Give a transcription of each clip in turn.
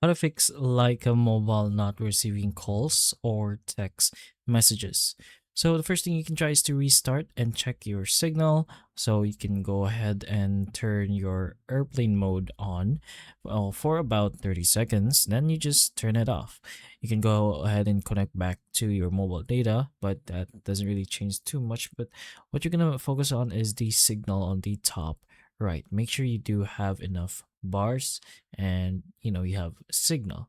How to fix Lycamobile not receiving calls or text messages. So the first thing you can try is to restart and check your signal. So you can go ahead and turn your airplane mode on for about 30 seconds. Then you just turn it off. You can go ahead and connect back to your mobile data, but that doesn't really change too much. But what you're going to focus on is the signal on the top right. Make sure you do have enough bars and you have signal.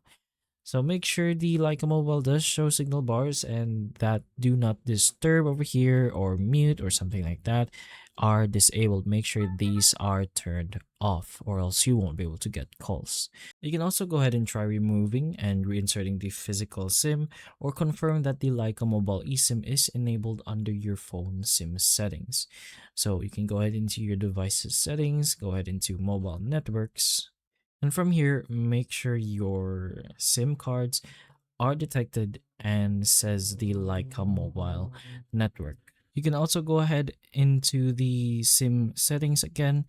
So make sure the Leica mobile does show signal bars and that do not disturb over here or mute or something like that are disabled. Make sure these are turned off or else you won't be able to get calls. You can also go ahead and try removing and reinserting the physical SIM or confirm that the Leica mobile eSIM is enabled under your phone SIM settings. So you can go ahead into your device's settings, go ahead into mobile networks, and from here, make sure your SIM cards are detected and says the Leica mobile network. You can also go ahead into the SIM settings again.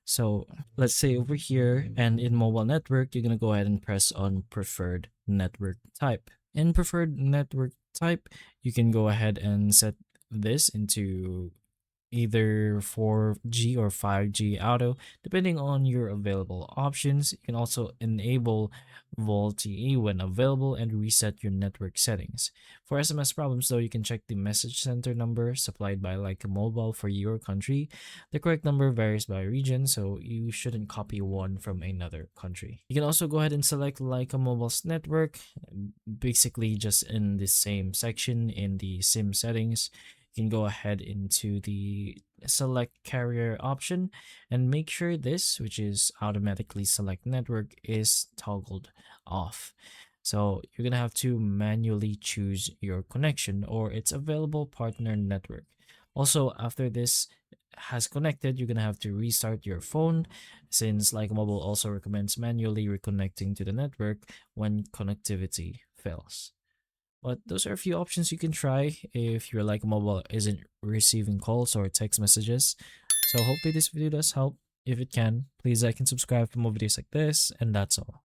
So let's say over here and in mobile network, you're going to go ahead and press on preferred network type. In preferred network type, you can go ahead and set this into either 4G or 5G auto, depending on your available options. You can also enable VoLTE when available and reset your network settings. For SMS problems, though, you can check the message center number supplied by Leica Mobile for your country. The correct number varies by region, so you shouldn't copy one from another country. You can also go ahead and select Leica Mobile's network, basically just in the same section in the SIM settings. You can go ahead into the select carrier option and make sure this, which is automatically select network, is toggled off. So you're gonna have to manually choose your connection or its available partner network. Also, after this has connected, you're gonna have to restart your phone since like mobile also recommends manually reconnecting to the network when connectivity fails. But those are a few options you can try if your like mobile isn't receiving calls or text messages. So hopefully this video does help. If it can, please like and subscribe for more videos like this, and that's all.